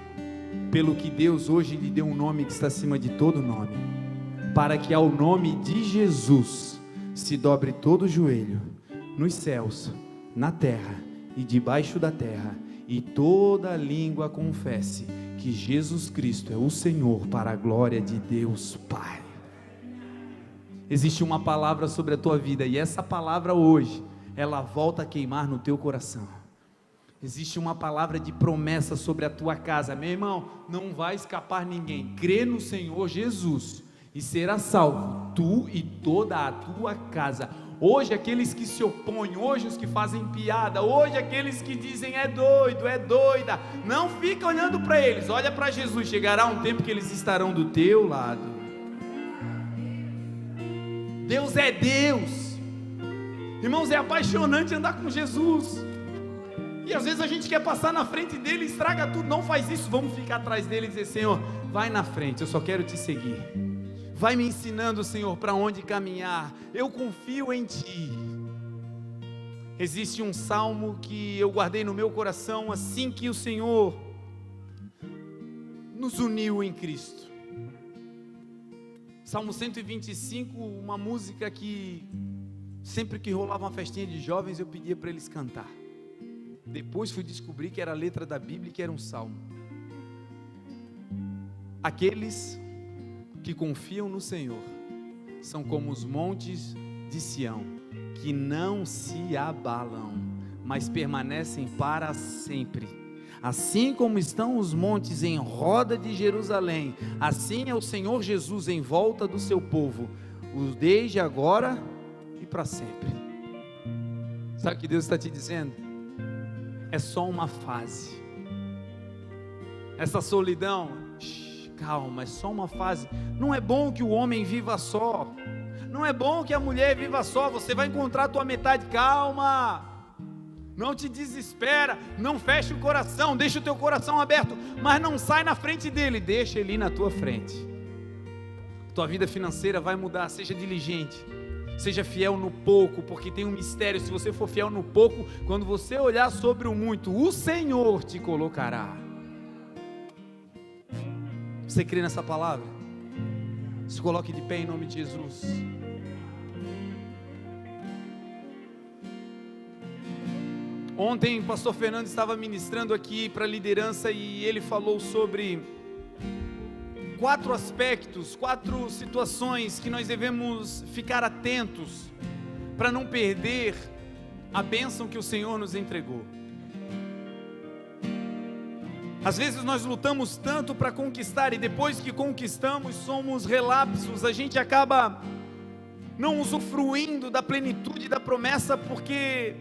pelo que Deus hoje lhe deu um nome que está acima de todo nome, para que ao nome de Jesus se dobre todo o joelho, nos céus, na terra e debaixo da terra, e toda língua confesse que Jesus Cristo é o Senhor, para a glória de Deus Pai. Existe uma palavra sobre a tua vida, e essa palavra hoje, ela volta a queimar no teu coração. Existe uma palavra de promessa sobre a tua casa, meu irmão, não vai escapar ninguém. Crê no Senhor Jesus e será salvo, tu e toda a tua casa. Hoje aqueles que se opõem, hoje os que fazem piada, hoje aqueles que dizem é doido, é doida, não fica olhando para eles, olha para Jesus. Chegará um tempo que eles estarão do teu lado. Deus é Deus, irmãos, é apaixonante andar com Jesus, e às vezes a gente quer passar na frente dele e estraga tudo. Não faz isso, vamos ficar atrás dele e dizer: Senhor, vai na frente, eu só quero te seguir, vai me ensinando, Senhor, para onde caminhar, eu confio em Ti. Existe um salmo que eu guardei no meu coração assim que o Senhor nos uniu em Cristo. Salmo 125, uma música que sempre que rolava uma festinha de jovens eu pedia para eles cantar. Depois fui descobrir que era a letra da Bíblia e que era um salmo. Aqueles que confiam no Senhor são como os montes de Sião, que não se abalam, mas permanecem para sempre. Assim como estão os montes em roda de Jerusalém, assim é o Senhor Jesus em volta do seu povo, desde agora e para sempre. Sabe o que Deus está te dizendo? É só uma fase. Essa solidão, calma, é só uma fase. Não é bom que o homem viva só, não é bom que a mulher viva só. Você vai encontrar a tua metade. Calma, não te desespera, não feche o coração, deixa o teu coração aberto, mas não sai na frente dele, deixa ele ir na tua frente. Tua vida financeira vai mudar. Seja diligente, seja fiel no pouco, porque tem um mistério. Se você for fiel no pouco, quando você olhar sobre o muito, o Senhor te colocará. Você crê nessa palavra? Se coloque de pé em nome de Jesus. Ontem o pastor Fernando estava ministrando aqui para a liderança e ele falou sobre 4 aspectos, 4 situações que nós devemos ficar atentos para não perder a bênção que o Senhor nos entregou. Às vezes nós lutamos tanto para conquistar e depois que conquistamos somos relapsos, a gente acaba não usufruindo da plenitude da promessa porque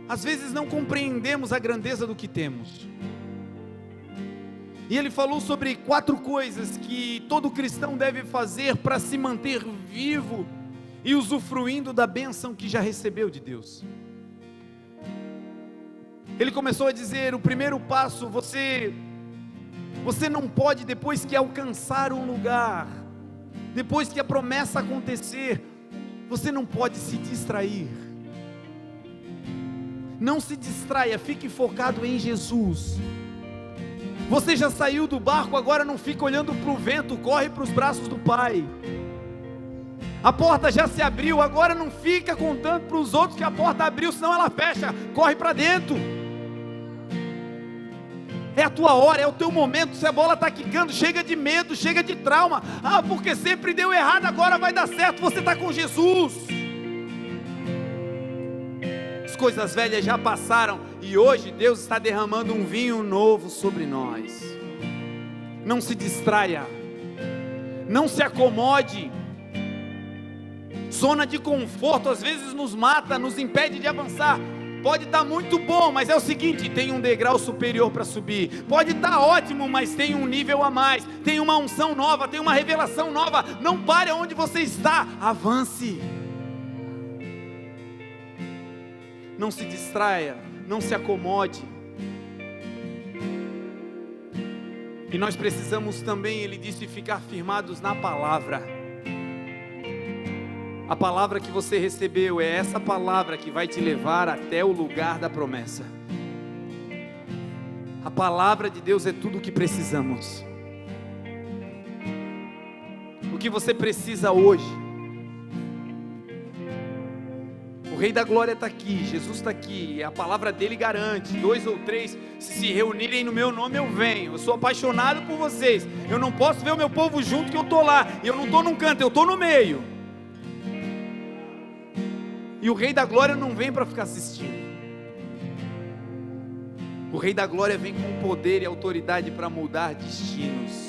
às vezes não compreendemos a grandeza do que temos. E ele falou sobre 4 coisas que todo cristão deve fazer para se manter vivo e usufruindo da bênção que já recebeu de Deus. Ele começou a dizer: o primeiro passo, você não pode, depois que alcançar um lugar, depois que a promessa acontecer, você não pode se distrair. Não se distraia, fique focado em Jesus. Você já saiu do barco, agora não fica olhando para o vento, corre para os braços do Pai. A porta já se abriu, agora não fica contando para os outros que a porta abriu, senão ela fecha, corre para dentro. É a tua hora, é o teu momento. Se a bola está quicando, chega de medo, chega de trauma. Porque sempre deu errado, agora vai dar certo. Você está com Jesus. coisas velhas já passaram e hoje Deus está derramando um vinho novo sobre nós. Não se distraia, não se acomode. Zona de conforto às vezes nos mata, nos impede de avançar. Pode estar muito bom, mas é o seguinte, tem um degrau superior para subir. Pode estar ótimo, mas tem um nível a mais, tem uma unção nova, tem uma revelação nova. Não pare onde você está, avance. Não se distraia, não se acomode. E nós precisamos também, ele disse, ficar firmados na palavra. A palavra que você recebeu é essa palavra que vai te levar até o lugar da promessa. A palavra de Deus é tudo o que precisamos. O que você precisa hoje? O Rei da Glória está aqui, Jesus está aqui, a palavra dele garante, 2 ou 3 se reunirem no meu nome eu venho. Eu sou apaixonado por vocês, eu não posso ver o meu povo junto que eu estou lá, eu não estou num canto, eu estou no meio. E o Rei da Glória não vem para ficar assistindo. O Rei da Glória vem com poder e autoridade para mudar destinos.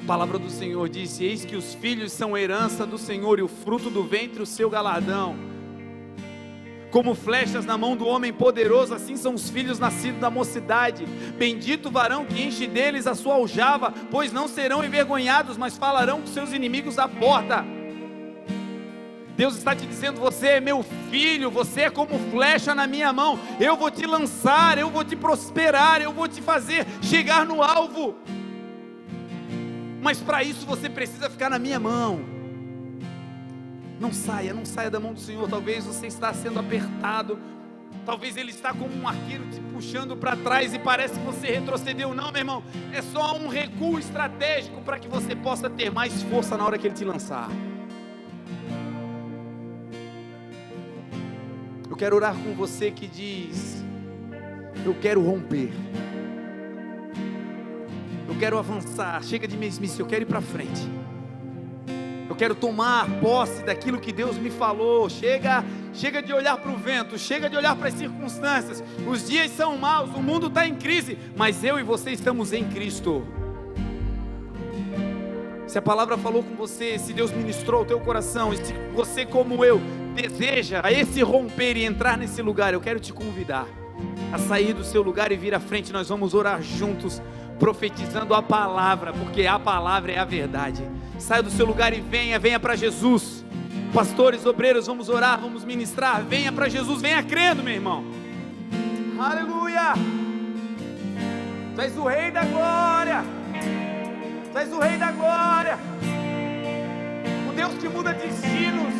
A palavra do Senhor disse: eis que os filhos são herança do Senhor, e o fruto do ventre o seu galardão. Como flechas na mão do homem poderoso, assim são os filhos nascidos da mocidade. Bendito o varão que enche deles a sua aljava, pois não serão envergonhados, mas falarão com seus inimigos à porta. Deus está te dizendo: você é meu filho, você é como flecha na minha mão, eu vou te lançar, eu vou te prosperar, eu vou te fazer chegar no alvo, mas para isso você precisa ficar na minha mão. Não saia da mão do Senhor. Talvez você está sendo apertado, talvez Ele está como um arqueiro te puxando para trás e parece que você retrocedeu. Não, meu irmão, é só um recuo estratégico para que você possa ter mais força na hora que Ele te lançar. Eu quero orar com você que diz: eu quero romper, eu quero avançar, chega de mesmice, eu quero ir para frente, eu quero tomar posse daquilo que Deus me falou. Chega de olhar para o vento, chega de olhar para as circunstâncias. Os dias são maus, o mundo está em crise, mas eu e você estamos em Cristo. Se a palavra falou com você, se Deus ministrou o teu coração, e se você como eu deseja esse romper e entrar nesse lugar, eu quero te convidar a sair do seu lugar e vir à frente. Nós vamos orar juntos, profetizando a palavra, porque a palavra é a verdade. Saia do seu lugar e venha para Jesus. Pastores, obreiros, vamos orar, vamos ministrar. Venha para Jesus, venha crendo, meu irmão. Aleluia! Tu és o Rei da Glória. Tu és o Rei da Glória, o Deus que muda destinos.